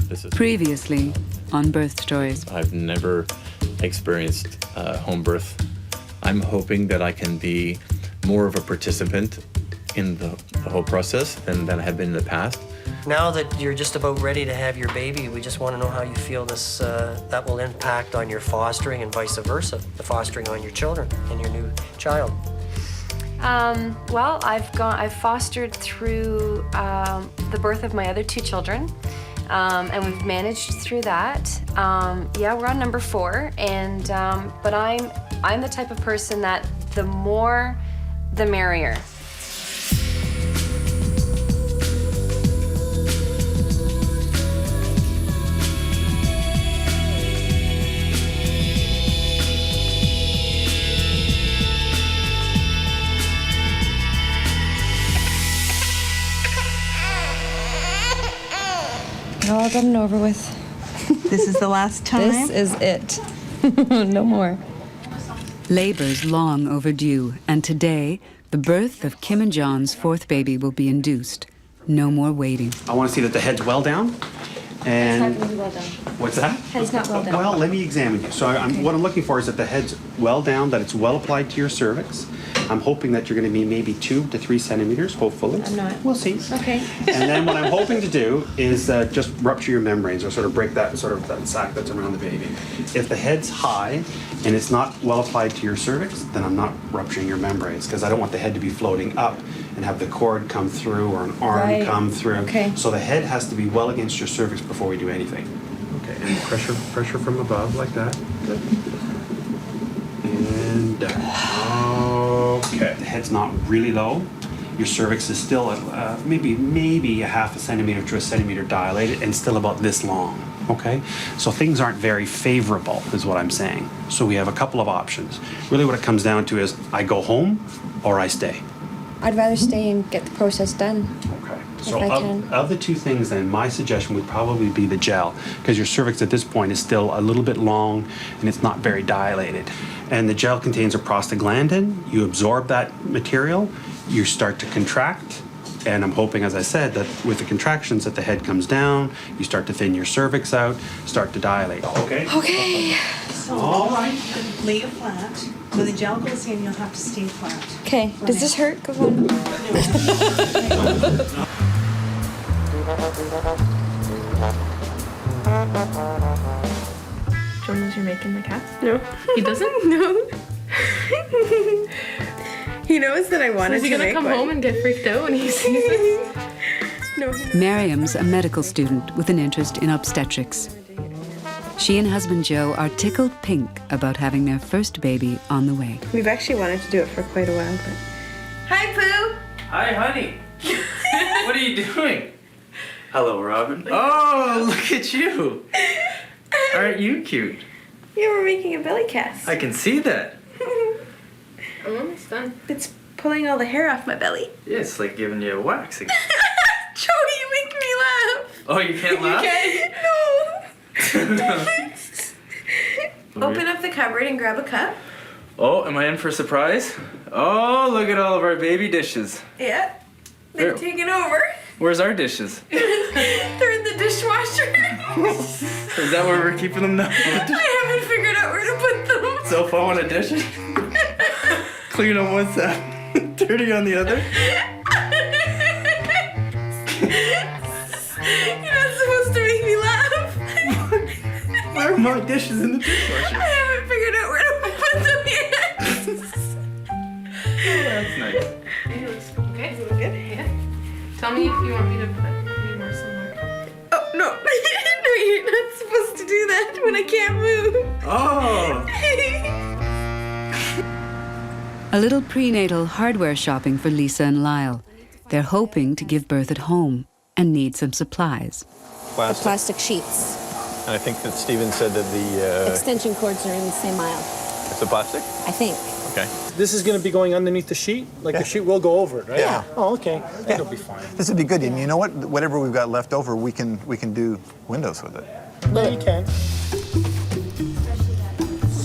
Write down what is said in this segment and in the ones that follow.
This is Previously on Birth Stories. I've never experienced home birth. I'm hoping that I can be more of a participant in the whole process than I have been in the past. Now that you're just about ready to have your baby, we just want to know how you feel this that will impact on your fostering and vice versa, the fostering on your children and your new child. Well, I've fostered through the birth of my other two children, and we've managed through that. Yeah, we're on number 4, and but I'm the type of person that the more, the merrier. All done and over with. This is the last time? This is it. No more. Labor's long overdue, and today, the birth of Kim and John's 4th baby will be induced. No more waiting. I want to see that the head's well down. And It's not really well done. what's that? Head's not well done. Well, let me examine you. So what I'm looking for is that the head's well down, that it's well applied to your cervix. I'm hoping that you're going to be maybe 2 to 3 centimeters, hopefully. I'm not. We'll see. Okay. And then what I'm hoping to do is just rupture your membranes, or sort of break that that sac that's around the baby. If the head's high and it's not well applied to your cervix, then I'm not rupturing your membranes, because I don't want the head to be floating up and have the cord come through or an arm come through. Okay. So the head has to be well against your cervix before we do anything. Okay, and pressure from above like that. Good. And down. Okay, the head's not really low. Your cervix is still maybe a half a centimeter to a centimeter dilated and still about this long. Okay, so things aren't very favorable, is what I'm saying. So we have a couple of options. Really, what it comes down to is I go home or I stay. I'd rather stay and get the process done. Okay. So I can. of the two things, then, my suggestion would probably be the gel, because your cervix at this point is still a little bit long and it's not very dilated. And the gel contains a prostaglandin. You absorb that material, you start to contract, and I'm hoping, as I said, that with the contractions that the head comes down, you start to thin your cervix out, start to dilate. Okay? Okay. So, All right. lay it flat. When the gel goes in, you'll have to stay flat. Okay. Does this hurt? Go on. John knows you're making the cat? No. He doesn't? No. He knows that I wanted Is he to gonna make come one. home and get freaked out when he sees this? No, he knows. Miriam's a medical student with an interest in obstetrics. She and husband Joe are tickled pink about having their first baby on the way. We've actually wanted to do it for quite a while, but... Hi, Pooh! Hi, honey. What are you doing? Hello, Robin. Oh, look at you. Aren't you cute? Yeah, we're making a belly cast. I can see that. I'm almost done. It's pulling all the hair off my belly. Yeah, it's like giving you a waxing. Jody, you make me laugh! Oh, you can't laugh? No! Open up the cupboard and grab a cup. Oh, am I in for a surprise? Oh, look at all of our baby dishes. Yeah. They're There. taking over. Where's our dishes? They're in the dishwasher. Is that where we're keeping them now? I haven't figured out where to put them. So if I want to dish it, clean on one side, dirty on the other. You're not supposed to make me laugh. Where are my dishes in the dishwasher? I haven't figured out where to put them yet. That's nice. It looks okay. Is it good? Yeah. Tell me if you want me to put any more somewhere. Oh, no. No, you're not supposed to do that when I can't move. Oh! A little prenatal hardware shopping for Lisa and Lyall. They're hoping to give birth at home and need some supplies. The plastic sheets. And I think that Stephen said that the Extension cords are in the same aisle. it's a plastic. I think. Okay. This is going to be going underneath the sheet? Like the sheet will go over it, right? Yeah. Oh, okay. That'll be fine. This would be good. And you know what? Whatever we've got left over, we can do windows with it. No, you can.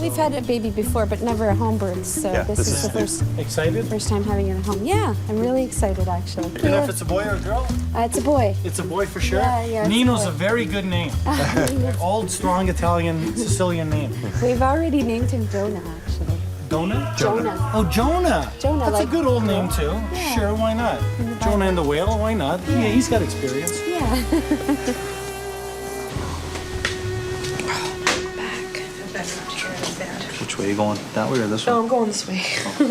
We've had a baby before, but never a home birth, so Yeah, this this is the is Excited? first time having it at home. Yeah, I'm really excited, actually. You know if it's a boy or a girl? It's a boy. It's a boy for sure. Yeah, it's Nino's a a boy. very good name. Old, strong Italian, Sicilian name. We've already named him Jonah, actually. Dona? Jonah. Oh, Jonah. Jonah, That's like- a good old name too. Yeah. Sure, why not? Jonah and the whale, why not? Yeah, he's got experience. Yeah. Which way are you going? That way or this way? No, I'm going this way. Do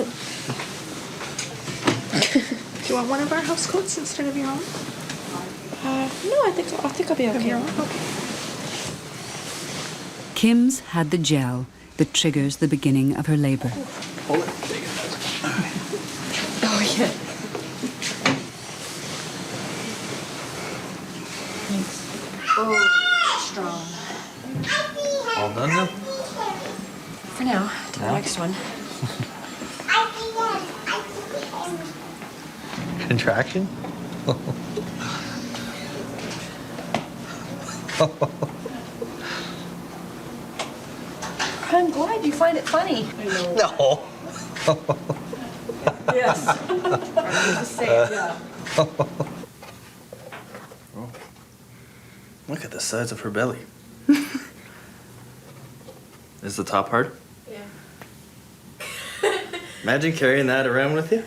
you want one of our house coats instead of your own? No, I think I'll be okay. Okay. Kim's had the gel that triggers the beginning of her labor. Pull it. Take it. Oh yeah. Oh, strong. All done now? For now, to the next one. Contraction? I'm glad you find it funny. No. Yes. Just say it, yeah. Look at the size of her belly. Is the top hard? Yeah. Imagine carrying that around with you.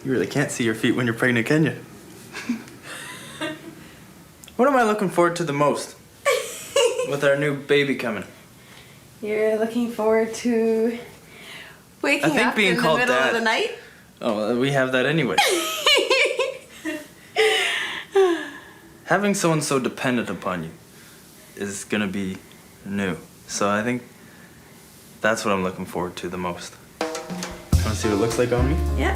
You really can't see your feet when you're pregnant, can you? What am I looking forward to the most with our new baby coming? You're looking forward to waking think up being in the called middle Dad. of the night? Oh, we have that anyway. Having someone so dependent upon you is gonna be new. So I think that's what I'm looking forward to the most. Wanna see what it looks like on me? Yeah.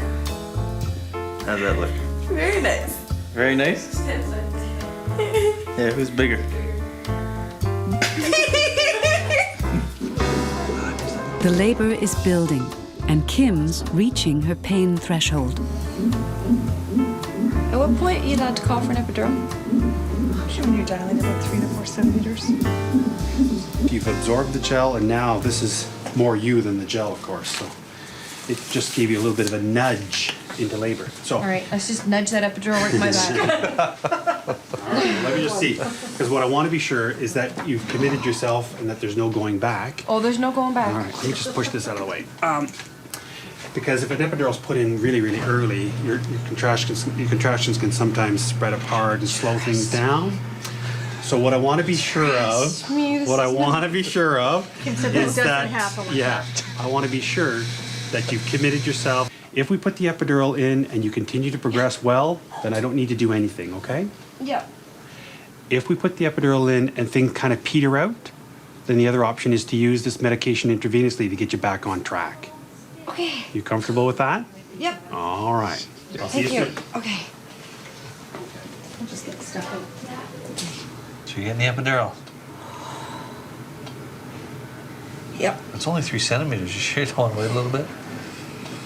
How's that look? Very nice. Very nice? Yeah, who's bigger? The labor is building, and Kim's reaching her pain threshold. At what point are you allowed to call for an epidural? When you're dilated about 3 to 4 centimeters. You've absorbed the gel, and now this is more you than the gel, of course. So it just gave you a little bit of a nudge into labor. So All right, let's just nudge that epidural right in my back. let me just see, because what I want to be sure is that you've committed yourself and that there's no going back. Oh, there's no going back. All right, let me just push this out of the way. Because if an epidural is put in really, really early, your contractions can sometimes spread apart and slow things down. So what I want to be sure of, is that, yeah, I want to be sure that you've committed yourself. If we put the epidural in and you continue to progress well, then I don't need to do anything, okay? Yeah. If we put the epidural in and things kind of peter out, then the other option is to use this medication intravenously to get you back on track. Okay. You comfortable with that? Yep. All right. I'll see Thank you you. soon. Okay. I'll just get stuff in. So you're getting the epidural. Yep. It's only 3 centimeters. You sure you don't want to wait a little bit?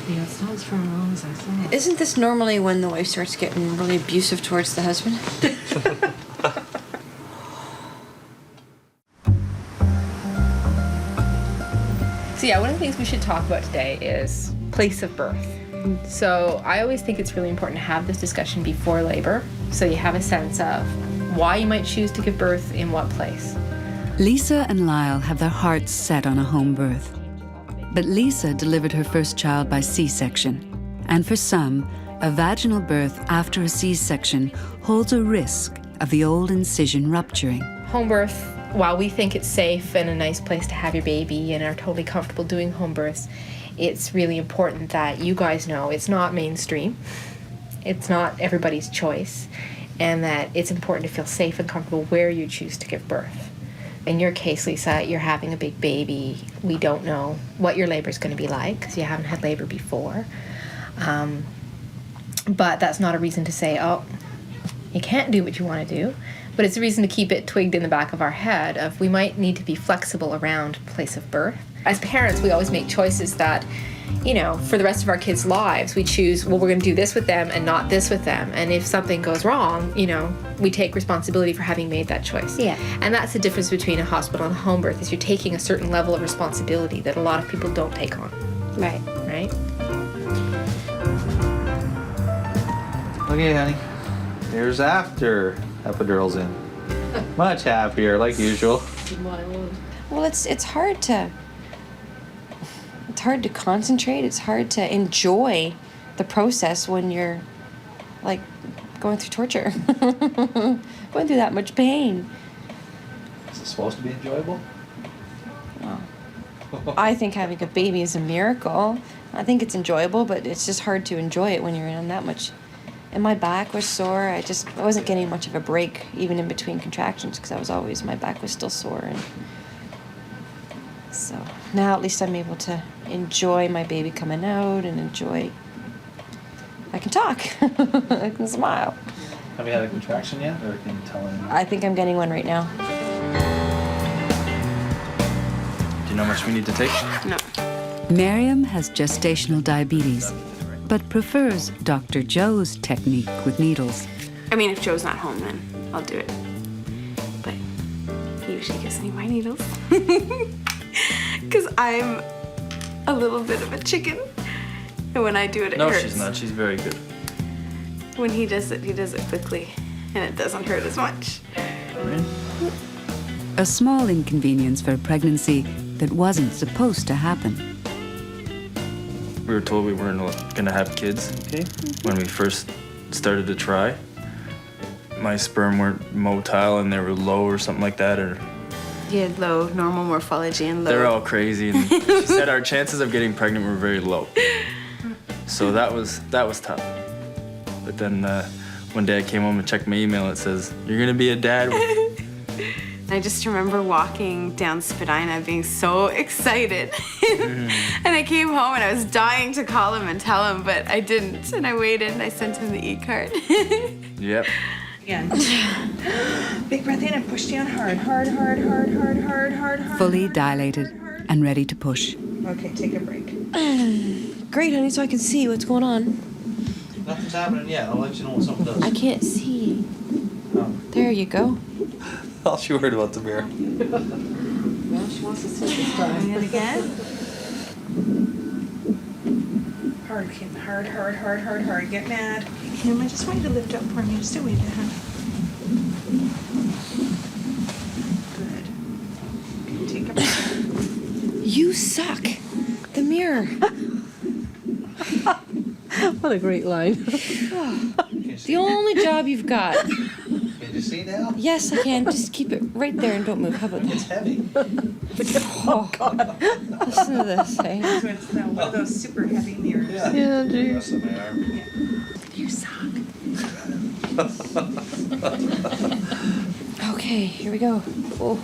Yeah, it's not as far along as I thought. Isn't this normally when the wife starts getting really abusive towards the husband? So yeah, one of the things we should talk about today is place of birth. So I always think it's really important to have this discussion before labor, so you have a sense of why you might choose to give birth in what place. Lisa and Lyall have their hearts set on a home birth. But Lisa delivered her first child by C-section. And for some, a vaginal birth after a C-section holds a risk of the old incision rupturing. Home birth, while we think it's safe and a nice place to have your baby and are totally comfortable doing home births, it's really important that you guys know it's not mainstream, it's not everybody's choice, and that it's important to feel safe and comfortable where you choose to give birth. In your case, Lisa, you're having a big baby. We don't know what your labor is going to be like because you haven't had labor before. But that's not a reason to say, oh, you can't do what you want to do. But it's a reason to keep it twigged in the back of our head of we might need to be flexible around place of birth. As parents, we always make choices that you know, for the rest of our kids' lives, we choose, well, we're going to do this with them and not this with them. And if something goes wrong, you know, we take responsibility for having made that choice. Yeah. And that's the difference between a hospital and a home birth, is you're taking a certain level of responsibility that a lot of people don't take on. Right. Right? Okay, honey. Here's after epidural's in. Much happier, like usual. Well, it's hard to concentrate. It's hard to enjoy the process when you're like going through torture, going through that much pain. Is it supposed to be enjoyable? Well, I think having a baby is a miracle. I think it's enjoyable, but it's just hard to enjoy it when you're in that much. And my back was sore. I wasn't getting much of a break even in between contractions because my back was still sore. And so now at least I'm able to enjoy my baby coming out and I can talk. I can smile. Have you had a contraction yet, or can you tell him? I think I'm getting one right now. Do you know how much we need to take? No. Miriam has gestational diabetes, but prefers Dr. Joe's technique with needles. I mean, if Joe's not home, then I'll do it. But he usually gives me my needles. Because I'm a little bit of a chicken. And when I do it, it hurts. No, she's not. She's very good. When he does it quickly. And it doesn't hurt as much. A small inconvenience for a pregnancy that wasn't supposed to happen. We were told we weren't gonna have kids when we first started to try. My sperm weren't motile and they were low or something like that, or He had low normal morphology and low. they're all crazy. And she said our chances of getting pregnant were very low. So that was tough. But then one day I came home and checked my email and it says, "You're gonna be a dad." I just remember walking down Spadina being so excited. And I came home and I was dying to call him and tell him, but I didn't. And I waited and I sent him the e-card. Yep. Again. Big breath in and push down hard. Hard, hard, hard, hard, hard, hard, hard. Fully dilated and ready to push. Okay, take a break. Great, honey, so I can see what's going on. Nothing's happening yet. I'll let you know when something does. I can't see. Oh. There you go. All she worried about the mirror. Well, she wants to see this time. And again. Hard, Kim. Hard, hard, hard, hard, hard. Get mad. Kim, I just want you to lift up for me. Just a wee bit, huh? Good. Okay, take a breath. You suck. The mirror. What a great line. The only job you've got. Can you see now? Yes, I can. Just keep it right there and don't move. How about It's that? heavy. Oh, God. Listen to this, eh? So it's one of those super heavy mirrors. Yeah, geez. You suck. Okay, here we go. Oh.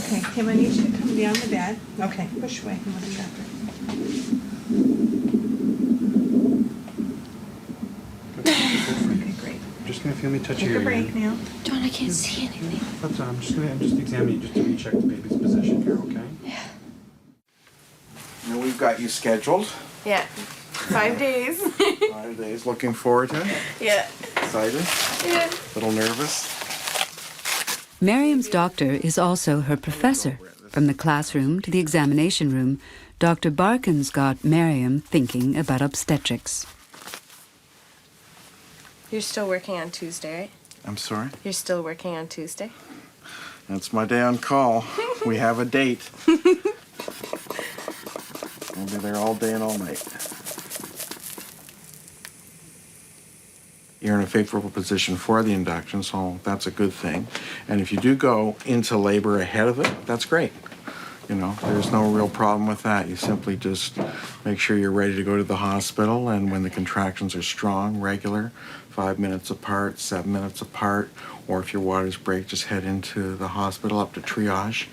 Okay, Kim, I need you to come down the bed. Okay, push away. I'm gonna drop it. Okay, great. I'm just gonna feel me touch Take your a break now. John, I can't see anything. That's all. I'm just examining you just to recheck the baby's position here, okay? Now we've got you scheduled. Yeah. 5 days. 5 days. Looking forward to it. Yeah. Excited. Yeah. A little nervous. Miriam's doctor is also her professor. From the classroom to the examination room, Dr. Barkin's got Miriam thinking about obstetrics. You're still working on Tuesday, right? I'm sorry. You're still working on Tuesday? That's my day on call. We have a date. I'll be there all day and all night. You're in a favorable position for the induction, so that's a good thing. And if you do go into labor ahead of it, that's great. You know, there's no real problem with that. You simply just make sure you're ready to go to the hospital, and when the contractions are strong, regular, 5 minutes apart, 7 minutes apart, or if your waters break, just head into the hospital up to triage.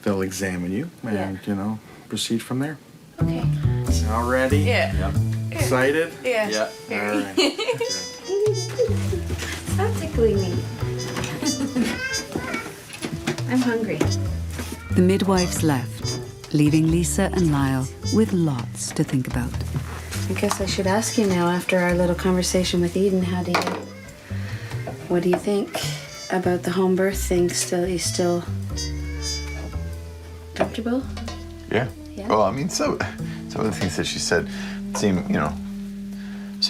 They'll examine you and, you know, proceed from there. Okay. All ready? Yeah. Yep. Excited? Yeah. Yeah. All right. Stop tickling me. I'm hungry. The midwives left, leaving Lisa and Lyall with lots to think about. I guess I should ask you now, after our little conversation with Eden, what do you think about the home birth thing? You still comfortable? Yeah. Yeah. Well, I mean, some of the things that she said seem a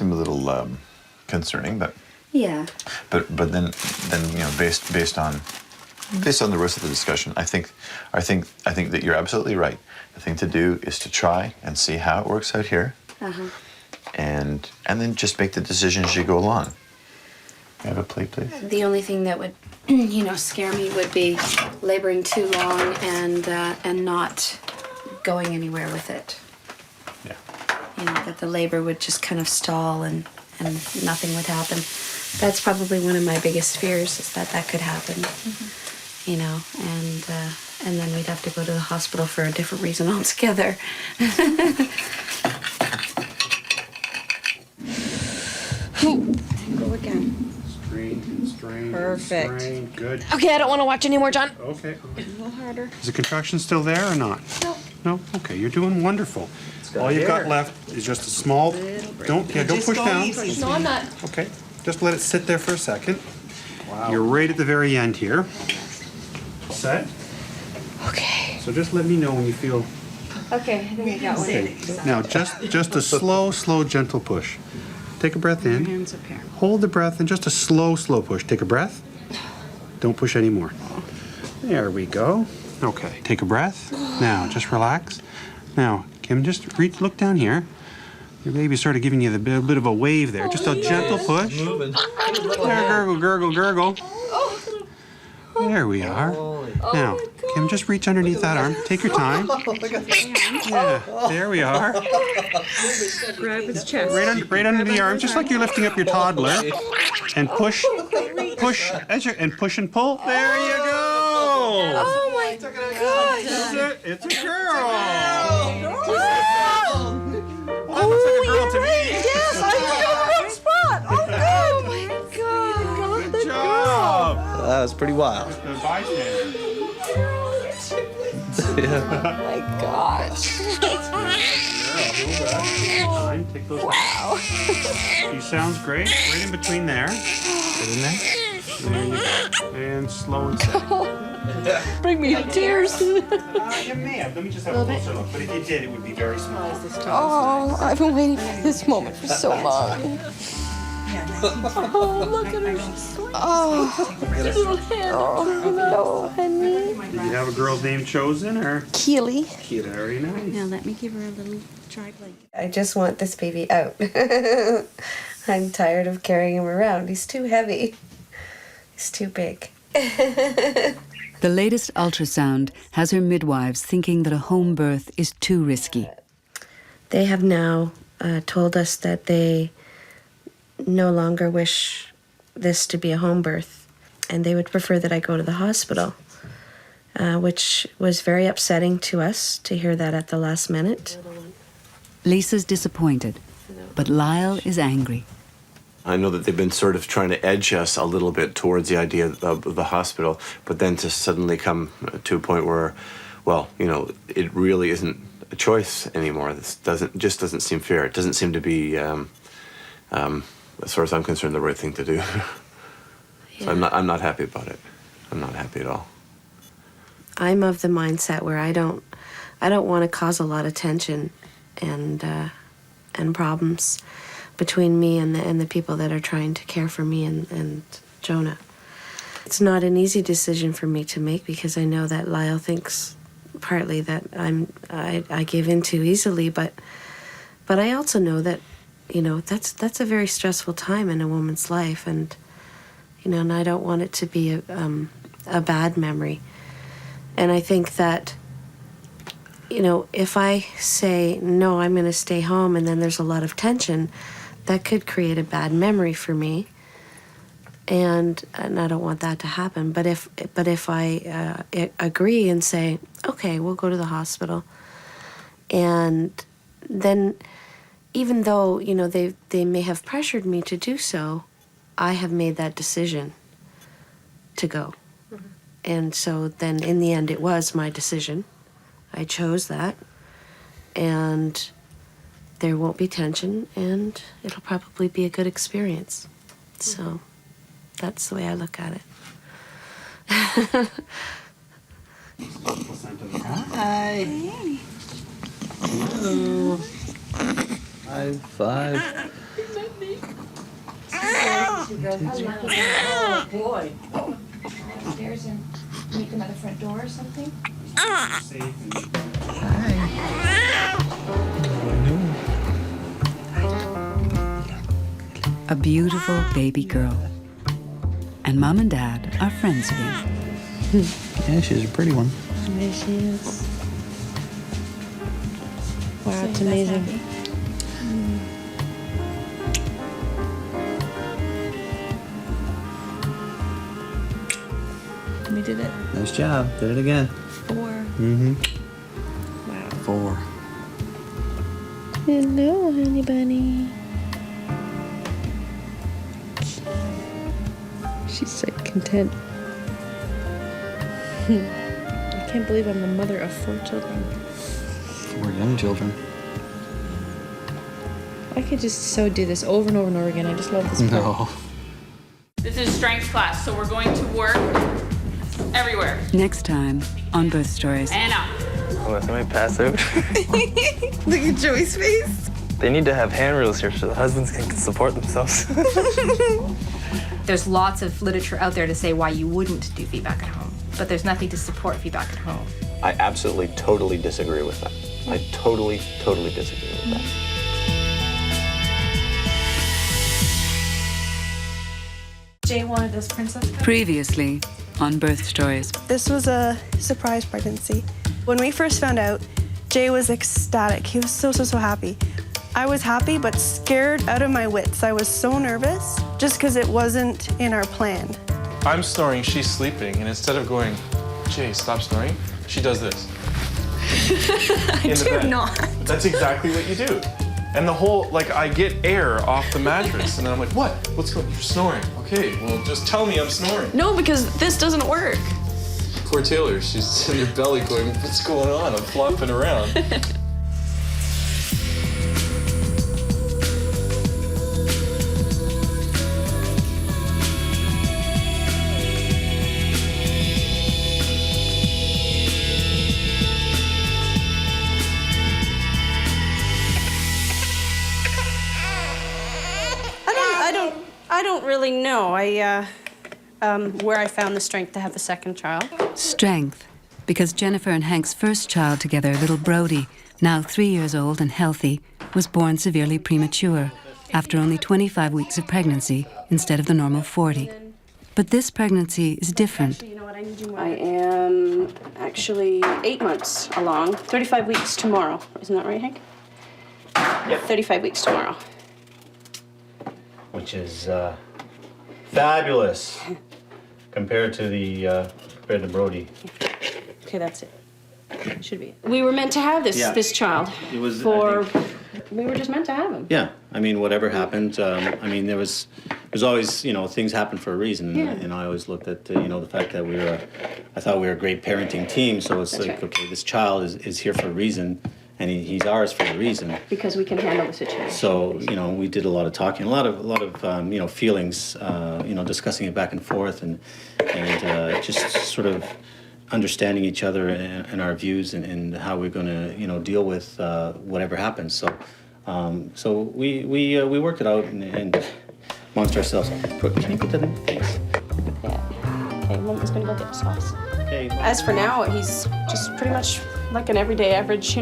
little concerning, but Yeah. but then based on the rest of the discussion, I think that you're absolutely right. The thing to do is to try and see how it works out here, and then just make the decision as you go along. Can I have a plate, please? The only thing that would, scare me would be laboring too long and not going anywhere with it. Yeah. That the labor would just kind of stall and nothing would happen. That's probably one of my biggest fears, is that could happen. And then we'd have to go to the hospital for a different reason altogether. Go again. Strain. Perfect. Strain. Good. Okay, I don't want to watch anymore, John. Okay. A little harder. Is the contraction still there or not? No. No? Okay, you're doing wonderful. All you've got left is just a small, don't push down. No, I'm not. Okay, just let it sit there for a second. Wow. You're right at the very end here. Set? Okay. So just let me know when you feel. Okay, I think I got one. Okay. Now, just a slow, gentle push. Take a breath in. Hands up here. Hold the breath and just a slow push. Take a breath. Don't push anymore. There we go. Okay, take a breath. Now, just relax. Now, Kim, just look down here. Your baby's sort of giving you the bit of a wave there. Just a gentle push. Moving. There, gurgle. There we are. Now, Kim, just reach underneath that arm. Take your time. Yeah, there we are. Grab his chest. Right under the arm, just like you're lifting up your toddler. And push, and push and pull. There you go. Oh my gosh. It's a girl. Well, that looks like a girl to me. Yes, I got the right spot. Oh, my God. Good job. That was pretty wild. The bystander. Oh my gosh. Wow. She sounds great. Right in between there. Get in there. There you go. And slow and steady. Bring me to tears. You may have. Let me just have a closer look. But if you did, it would be very small. Oh, I've been waiting for this moment for so long. Oh, look at her. Oh, little head. Oh, hello, honey. Did you have a girl's name chosen or? Keely. Very nice. Now let me give her a little dry blanket. I just want this baby out. I'm tired of carrying him around. He's too heavy. He's too big. The latest ultrasound has her midwives thinking that a home birth is too risky. They have now told us that they no longer wish this to be a home birth, and they would prefer that I go to the hospital, which was very upsetting to us to hear that at the last minute. Lisa's disappointed, but Lyall is angry. I know that they've been sort of trying to edge us a little bit towards the idea of the hospital, but then to suddenly come to a point where, well, it really isn't a choice anymore. This just doesn't seem fair. It doesn't seem to be, as far as I'm concerned, the right thing to do. So I'm not happy about it. I'm not happy at all. I'm of the mindset where I don't want to cause a lot of tension and problems between me and the people that are trying to care for me and Jonah. It's not an easy decision for me to make because I know that Lyall thinks partly that I give in too easily, but I also know that that's a very stressful time in a woman's life, and and I don't want it to be a bad memory. And I think that if I say no, I'm going to stay home, and then there's a lot of tension, that could create a bad memory for me, and I don't want that to happen. But if I agree and say, okay, we'll go to the hospital, and then even though they may have pressured me to do so, I have made that decision to go. Mm-hmm. And so then in the end it was my decision, I chose that, and there won't be tension, and it'll probably be a good experience. So that's the way I look at it. Hi. Hello. High five. Oh boy. Upstairs and meet them at the front door or something? A beautiful baby girl. And Mom and Dad are friends again. Yeah, she's a pretty one. There she is. Wow, it's amazing. We did it. Nice job. Did it again. 4. Mm-hmm. Wow. 4. Hello, honey bunny. She's so content. I can't believe I'm the mother of 4 children. 4 young children. I could just so do this over and over and over again. I just love this part. No. This is strength class, so we're going to work everywhere. Next time on Birth Stories. And up. Oh, somebody pass out? Look at Joey's face. They need to have handrails here so the husbands can support themselves. There's lots of literature out there to say why you wouldn't do feedback at home, but there's nothing to support feedback at home. I absolutely, totally disagree with that. I totally disagree with that. Jay wanted this princess cut. Previously on Birth Stories. This was a surprise pregnancy. When we first found out, Jay was ecstatic. He was so happy. I was happy, but scared out of my wits. I was so nervous just because it wasn't in our plan. I'm snoring, she's sleeping, and instead of going, Jay, stop snoring, she does this. I do not. That's exactly what you do. And the whole, like, I get air off the mattress, and then I'm like, what? What's going on? You're snoring. Okay, well, just tell me I'm snoring. No, because this doesn't work. Poor Taylor, she's in her belly going, what's going on? I'm flopping around. I don't really know. Where I found the strength to have the second child. Strength, because Jennifer and Hank's first child together, little Brody, now 3 years old and healthy, was born severely premature after only 25 weeks of pregnancy instead of the normal 40. But this pregnancy is different. I am actually 8 months along. 35 weeks tomorrow. Isn't that right, Hank? Yep. 35 weeks tomorrow. Which is fabulous compared to Brody. Okay, that's it. Should be. We were meant to have this child. It was. We were just meant to have him. Yeah, I mean, whatever happened. I mean, there's always, things happen for a reason, Yeah. and I always looked at, the fact that I thought we were a great parenting team. So it's That's like, right. okay, this child is here for a reason, and he's ours for a reason. Because we can handle the situation. So, we did a lot of talking, a lot of feelings, discussing it back and forth, and just sort of understanding each other and our views and how we're going to, deal with whatever happens. So we worked it out and amongst ourselves. Can you put that in? Thanks. Yeah. Okay, Mama's gonna go get the sauce. Okay. As for now, he's just pretty much like an everyday average,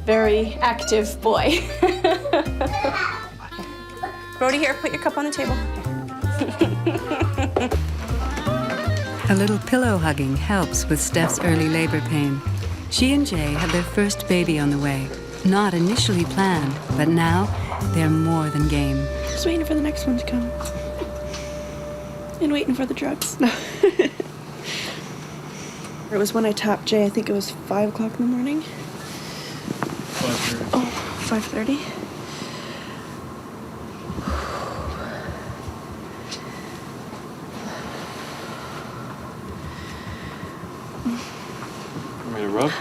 very active boy. Brody, here, put your cup on the table. A little pillow hugging helps with Steph's early labor pain. She and Jay have their first baby on the way. Not initially planned, but now they're more than game. Just waiting for the next one to come. And waiting for the drugs. It was when I tapped Jay, I think it was 5 o'clock in the morning. 5:30. Oh, 5:30. Want me to rub?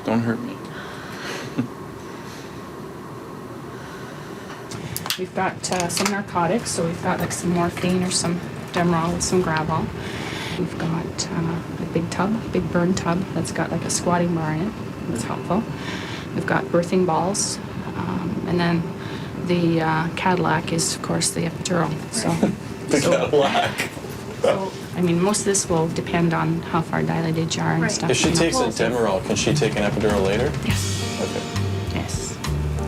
Don't hurt me. We've got some narcotics, so we've got like some morphine or some Demerol with some Gravol. We've got a big tub, big burn tub that's got like a squatting bar in it. That's helpful. We've got birthing balls, and then the Cadillac is, of course, the epidural. So, Cadillac. So, I mean, most of this will depend on how far dilated you are and stuff. If she you know. takes a Demerol, can she take an epidural later? Yes. Okay. Yes.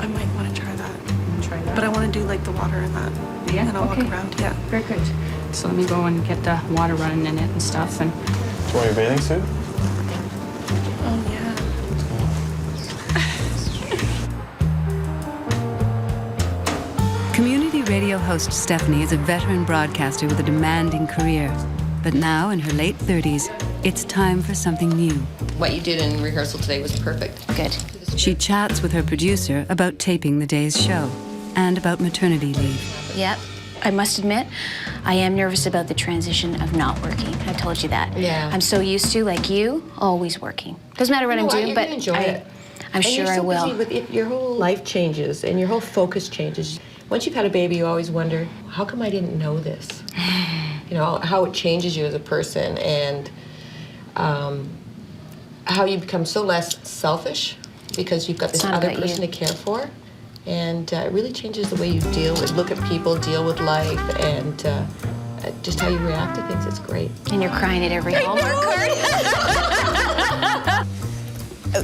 I might want to try that. Try that. But I want to do like the water and that. Yeah, And I'll okay. walk around. Yeah. Very good. So let me go and get the water running in it and stuff. And Do you want your bathing suit? Oh yeah. Community radio host Stephanie is a veteran broadcaster with a demanding career. But now, in her late 30s, it's time for something new. What you did in rehearsal today was perfect. Good. She chats with her producer about taping the day's show and about maternity leave. Yep. I must admit, I am nervous about the transition of not working. I've told you that. Yeah. I'm so used to, like you, always working. Doesn't matter what I'm doing, You're but gonna enjoy it. I'm And sure you're I so will. busy with it, your whole life changes and your whole focus changes. Once you've had a baby, you always wonder, how come I didn't know this? You know, how it changes you as a person and how you become so less selfish because you've got this It's not other about person you. to care for. And it really changes the way you look at people, deal with life, and just how you react to things. It's great. And you're crying at every Hallmark card.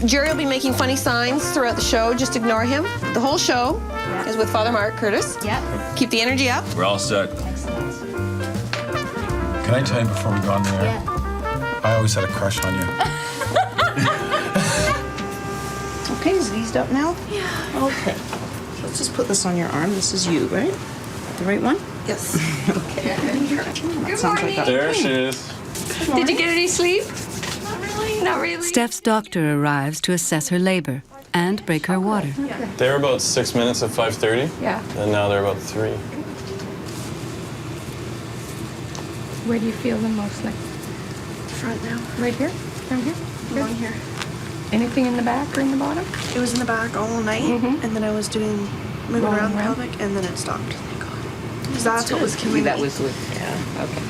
Jerry will be making funny signs throughout the show. Just ignore him. The whole show is with Father Mark Curtis. Yep. Keep the energy up. We're all set. Can I tell you before we go on there? Yeah. I always had a crush on you. Okay, is it eased up now? Yeah. Okay. Let's just put this on your arm. This is you, right? The right one? Yes. Okay. That sounds like that. There she is. Did you get any sleep? Not really. Steph's doctor arrives to assess her labor and break her water. They were about 6 minutes at 5:30. Yeah. And now they're about 3. where do you feel the most like? Front now. Right here? Down here? Along here. Anything in the back or in the bottom? It was in the back all night, and then I was moving around the pelvic, and then it stopped. Thank God. Because that's what was killing me. That was yeah, okay.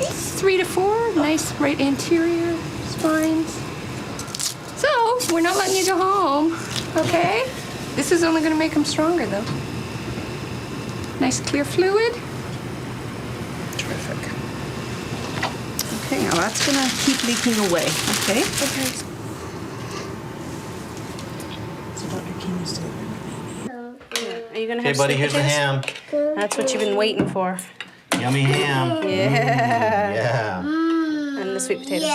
3 to 4, nice right anterior spines. So, we're not letting you go home, okay? This is only gonna make them stronger though. Nice clear fluid. Terrific. Okay, now that's gonna keep leaking away, okay? Okay. So Dr. King is delivering the baby. Are you gonna Okay, have buddy, sweet here's the ham. potatoes? That's what you've been waiting for. Yummy ham. Yeah. Yeah. And the sweet potatoes.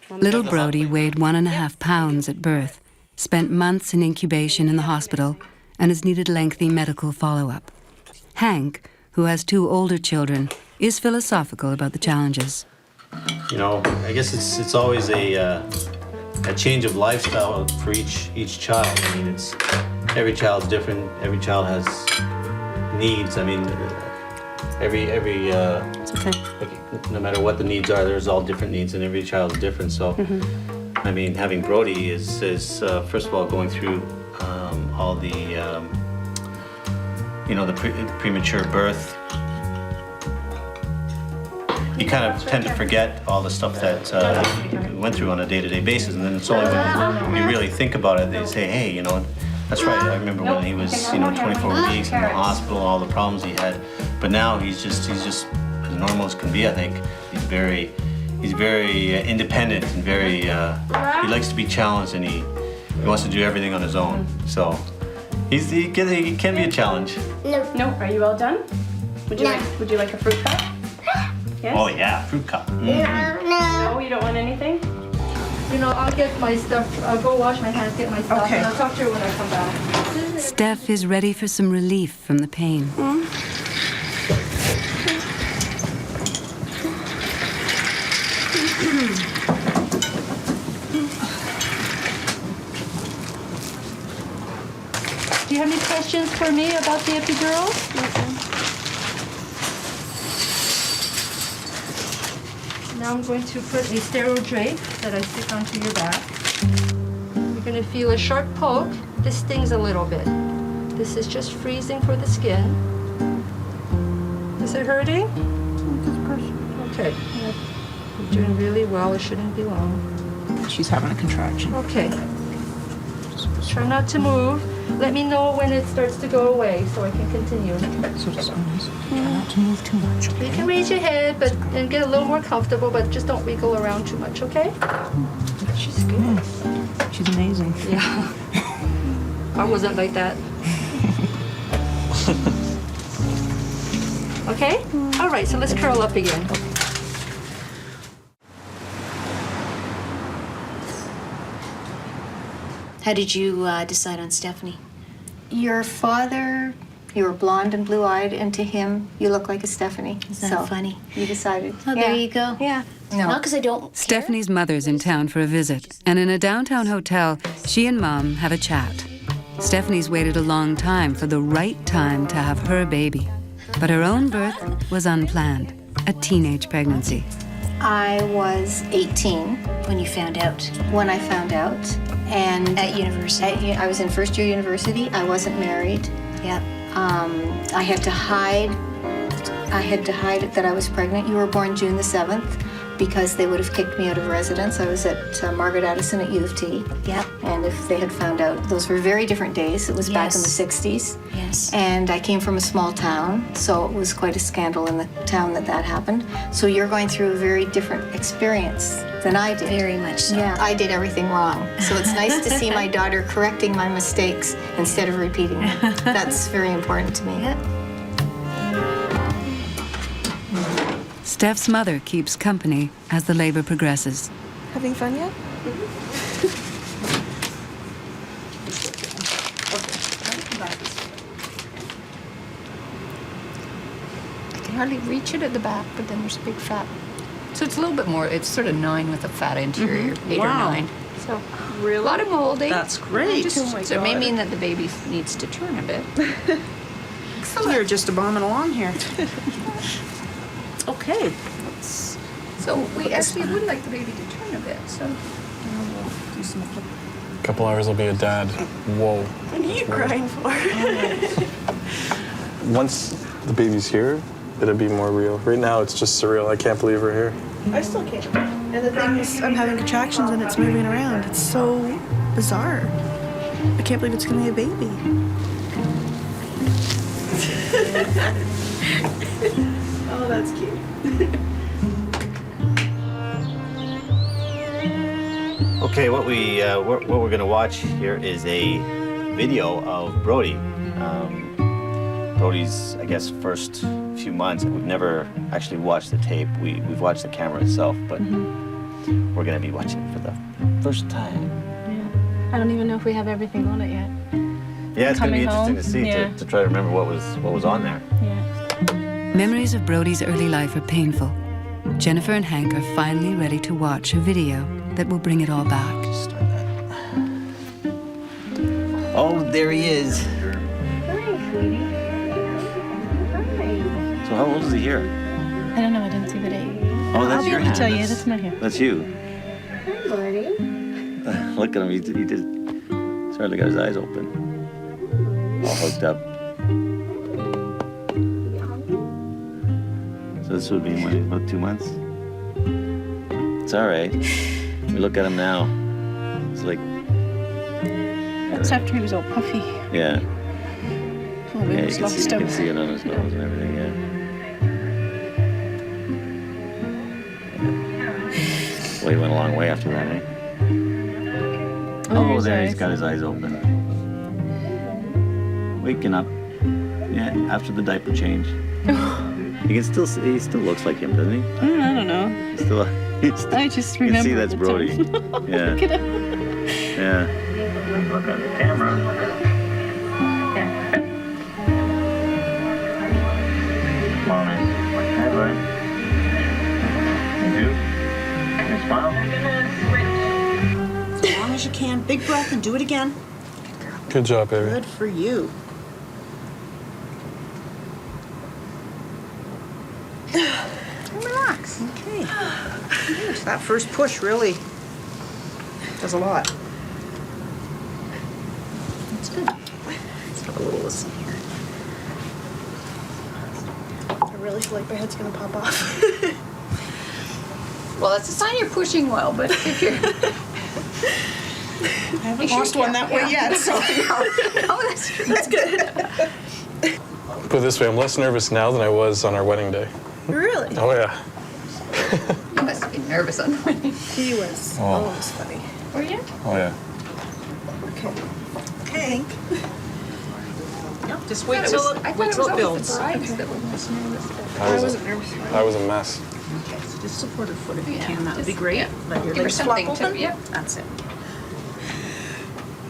Little Brody weighed 1.5 pounds at birth, spent months in incubation in the hospital, and has needed lengthy medical follow-up. Hank, who has 2 older children, is philosophical about the challenges. You know, I guess it's always a change of lifestyle for each child. I mean, it's every child's different. Every child has needs. I mean, every it's okay. No matter what the needs are, there's all different needs, and every child's different. So, I mean, having Brody is first of all going through all the you know, the premature birth. You kind of tend to forget all the stuff that we went through on a day-to-day basis, and then it's only when you really think about it, they say, hey, you know, that's right. I remember when he was, you know, 24 weeks in the hospital, all the problems he had. But now he's just as normal as can be. I think he's very independent and very. He likes to be challenged, and he wants to do everything on his own. So he can be a challenge. No. Are you all done? Would you like a fruit cup? Yes? Oh yeah, fruit cup. No, you don't want anything? You know, I'll get my stuff. I'll go wash my hands, get my stuff, and I'll talk to you when I come back. Steph is ready for some relief from the pain. Do you have any questions for me about the epidural? Now I'm going to put a sterile drape that I stick onto your back. You're going to feel a sharp poke. This stings a little bit. This is just freezing for the skin. Is it hurting? Okay. You're doing really well. It shouldn't be long. She's having a contraction. Okay. Try not to move. Let me know when it starts to go away so I can continue. So just try not to move too much. Okay? You can raise your head and get a little more comfortable, but just don't wiggle around too much, okay? She's good. She's amazing. Yeah. I wasn't like that. Okay? All right, so let's curl up again. How did you decide on Stephanie? Your father, you were blonde and blue-eyed, and to him, you look like a Stephanie. Isn't that funny? You decided. Oh, there you go. Yeah. No. Not because I don't. Stephanie's mother's in town for a visit, and in a downtown hotel, she and Mom have a chat. Stephanie's waited a long time for the right time to have her baby, but her own birth was unplanned, a teenage pregnancy. I was 18 when you found out. When I found out, and at university, I was in first year university. I wasn't married. Yeah. I had to hide. I had to hide that I was pregnant. You were born June the 7th. Because they would have kicked me out of residence. I was at Margaret Addison at U of T. Yep. And if they had found out, those were very different days. It was back in the 60s. Yes. And I came from a small town, so it was quite a scandal in the town that happened. So you're going through a very different experience than I did. Very much so. Yeah, I did everything wrong. So it's nice to see my daughter correcting my mistakes instead of repeating them. That's very important to me. Yep. Steph's mother keeps company as the labor progresses. Having fun yet? I can hardly reach it at the back, but then there's a big fat. So it's a little bit more, it's sort of 9 with a fat interior, 8 or 9. So really? A lot of molding. That's great. So it may mean that the baby needs to turn a bit. You're just a bombing along here. Okay. So we actually would like the baby to turn a bit, so we'll do some. A couple hours will be a dad. Whoa. What are you crying for? Once the baby's here, it'll be more real. Right now, it's just surreal. I can't believe we're here. I still can't. And the thing is, I'm having contractions and it's moving around. It's so bizarre. I can't believe it's gonna be a baby. Oh, that's cute. Okay, what we're gonna watch here is a video of Brody. Brody's, I guess, first few months. We've never actually watched the tape. We've watched the camera itself, but we're gonna be watching it for the first time. Yeah. I don't even know if we have everything on it yet. Yeah, it's gonna be Coming interesting to see home. to try to remember what was on there. Memories of Brody's early life are painful. Jennifer and Hank are finally ready to watch a video that will bring it all back. Oh, there he is. So how old is he here? I don't know. I didn't see the date. Oh, that's I'll be your able to hand. tell you. That's my hair. That's you. Hi, Brody. Look at him. He just certainly got his eyes open. All hooked up. So this would be what, about 2 months? It's all right. We look at him now. It's like... That's after he was all puffy. Yeah. Oh, we Yeah, almost you lost can him. see it on his nose and everything, yeah. Well, he went a long way after that, eh? Oh, there, he's got his eyes open. Waking up. Yeah, after the diaper change. He still looks like him, doesn't he? I don't know. I just You remember. can see that's the Brody. time. Yeah. Look at him. Yeah. Look at the camera. Come on, man. Hey, buddy. You do? You smile? As long as you can. Big breath and do it again. Good job, baby. Good for you. And relax. Okay. Good. That first push really does a lot. That's good. Let's have a little listen here. I really feel like my head's gonna pop off. Well, that's a sign you're pushing well, but if you're... I haven't lost one that way yet, so. No, that's true. That's good. Put it this way, I'm less nervous now than I was on our wedding day. Really? Oh, yeah. You must have been nervous on the wedding. He was. Oh. Oh, it was funny. Were you? Oh, yeah. Okay. Yep, just wait till it builds. I wasn't nervous. I was a mess. Just support her foot if you can. That would be great. Let your give her legs flop something to- open. yep. That's it.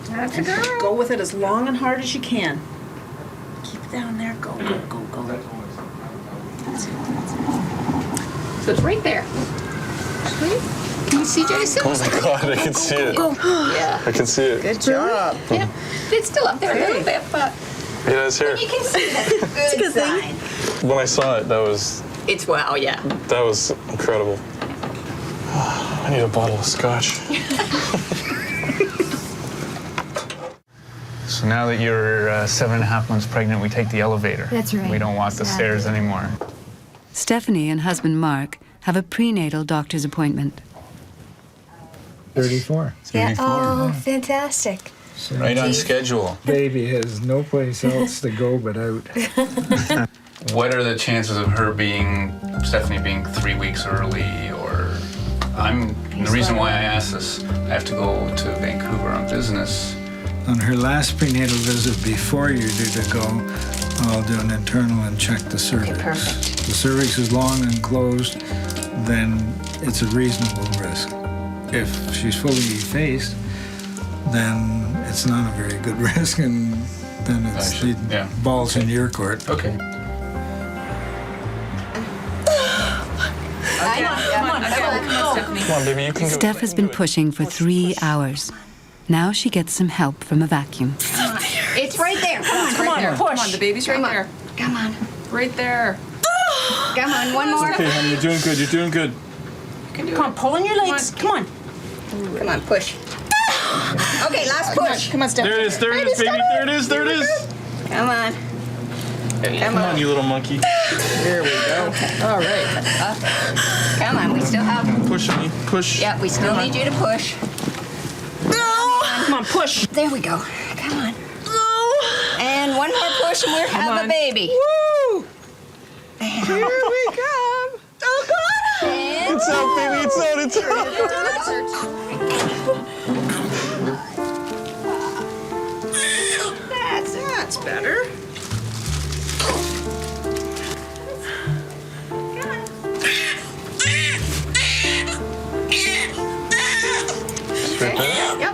That's a girl. Go with it as long and hard as you can. Keep it down there. Go, go, go, go. That's it. That's it. So it's right there. Sweet. Can you see Jason? Oh, my God, I can see it. Yeah. I can see it. Good job. Yep. It's still up there a little bit, but Yeah, it's here. you can see that. It's a good sign. When I saw it, that was Yeah. That was incredible. I need a bottle of scotch. So now that you're 7.5 months pregnant, we take the elevator. That's right. We don't walk the stairs anymore. Stephanie and husband Mark have a prenatal doctor's appointment. 34. Yeah. Oh, fantastic. So Right on schedule. Baby has no place else to go but out. What are the chances of her Stephanie being 3 weeks early, or the reason why I asked this, I have to go to Vancouver on business. On her last prenatal visit before you're due to go, I'll do an internal and check the cervix. Okay, perfect. If the cervix is long and closed, then it's a reasonable risk. If she's fully effaced, then it's not a very good risk, and then it's the ball's in your court. Okay. Come on, baby, you can do it. Steph has been pushing for 3 hours. Now she gets some help from a vacuum. It's right there. Come on, push. Come on, the baby's right there. Come on. Right there. Come on, one more. Okay, honey, you're doing good. You're doing good. Come on, pull on your legs. Come on. Come on, push. Okay, last push. Come on, Steph. There it is, baby. There it is, there it is. Come on. Come on, you little monkey. There we go. All right. Come on, we still have... Push, honey, push. Yeah, we still need you to push. Come on, push. There we go. Come on. And one more push and we'll have a baby. Woo! Here we come. Oh, God. It's out, baby. It's out. It's out. That's better. Straight there. Yep.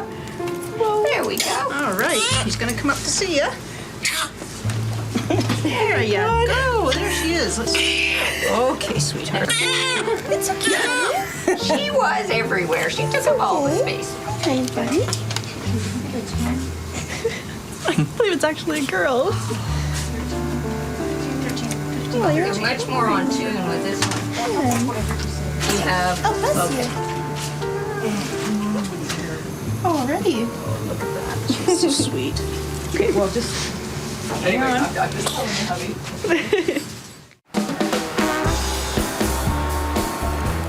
There we go. All right. He's going to come up to see you. There you go. There she is. Okay, sweetheart. It's okay. She was everywhere. She took up all the space. Hey, buddy. I believe it's actually a girl. Oh, you're much more on tune with this one. You have... Oh, bless you. Already. Oh, look at that. She's so sweet. Okay, well, just hang on. I'm just telling you, hubby.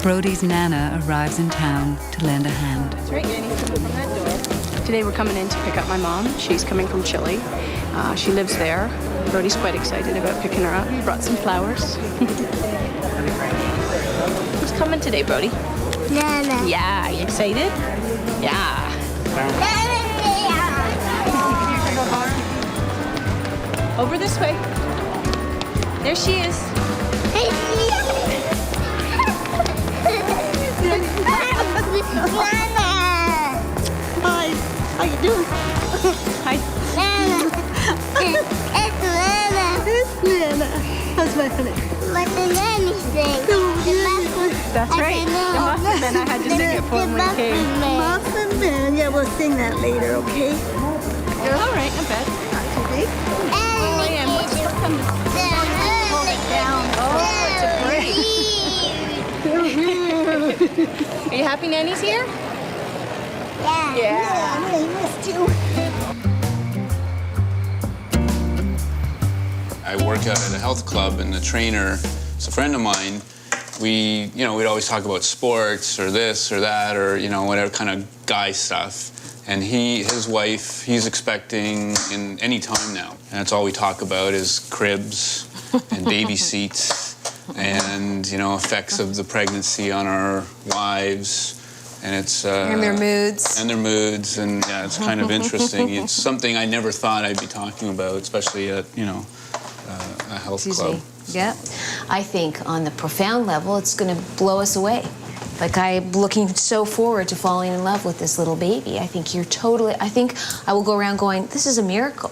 Brody's Nana arrives in town to lend a hand. That's right, Granny. Open that door. Today we're coming in to pick up my mom. She's coming from Chile. She lives there. Brody's quite excited about picking her up. We brought some flowers. Who's coming today, Brody? Nana. Yeah, you excited? Yeah. Over this way. There she is. Hi. How you doing? Hi. Nana. It's Nana. It's Nana. How's my honey? What's the nanny thing? That's right. The Muffin Man. I had to sing it for him when he came. Muffin Man. Yeah, we'll sing that later, okay? All right, not bad. Okay. Oh, yeah. Hold it down. Oh, it's a break. happy Nanny's here? Yeah. Yeah. I really missed you. I work out at a health club, and the trainer is a friend of mine. We'd always talk about sports or this or that or, whatever kind of guy stuff. And his wife, he's expecting in any time now. And that's all we talk about is cribs and baby seats and, effects of the pregnancy on our wives. And it's... and their moods. And their moods, and yeah, it's kind of interesting. It's something I never thought I'd be talking about, especially at, a health club. Yeah. I think on the profound level, it's going to blow us away. Like, I'm looking so forward to falling in love with this little baby. I think I will go around going, this is a miracle.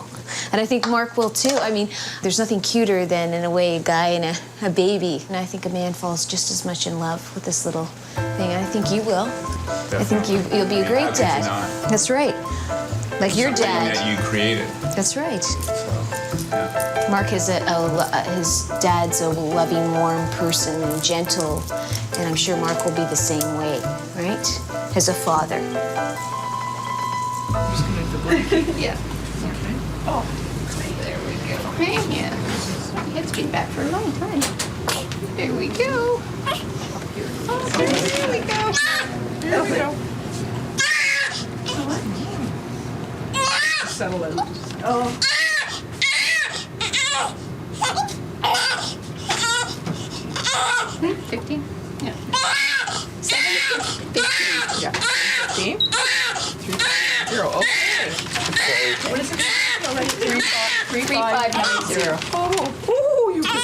And I think Mark will too. I mean, there's nothing cuter than, in a way, a guy and a baby. And I think a man falls just as much in love with this little thing. And I think you will. Definitely. I think you'll be a great dad. That's right. Like your dad. Something that you created. That's right. Yeah. Mark has his dad's a loving, warm person and gentle, and I'm sure Mark will be the same way, right? As a father. Yeah. Oh, there we go. Yeah. It's been back for a long time. There we go. Oh, there we go. There we go. Settle in. Oh. 15? Yeah. 15. Yeah. 15? 0. Okay. What is it? 3590. Oh, you can.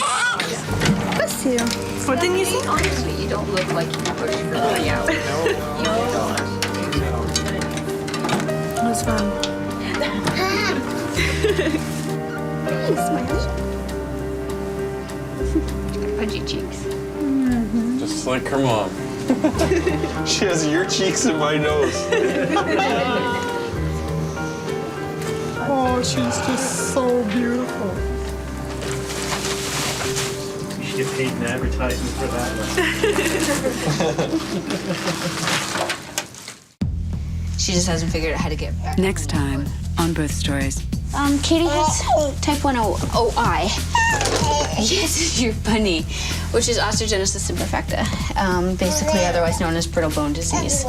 Bless you. What didn't you say? Honestly, you don't look like you pushed for really out. No. It was fun. Smile. Pudgy cheeks. Just like her mom. She has your cheeks and my nose. Oh, she's just so beautiful. You should get paid in advertising for that. She just hasn't figured out how to get back. Next time on Birth Stories. Katie has type 1 OI. Yes, you're funny. Which is osteogenesis imperfecta, basically otherwise known as brittle bone disease.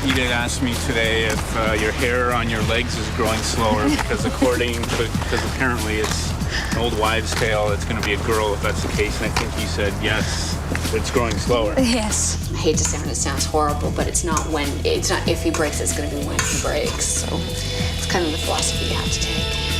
You did ask me today if your hair on your legs is growing slower because apparently it's an old wives' tale. It's going to be a girl if that's the case. And I think you said yes, it's growing slower. Yes. I hate to sound it sounds horrible, but it's not if he breaks, it's going to be when he breaks. So it's kind of the philosophy you have to take.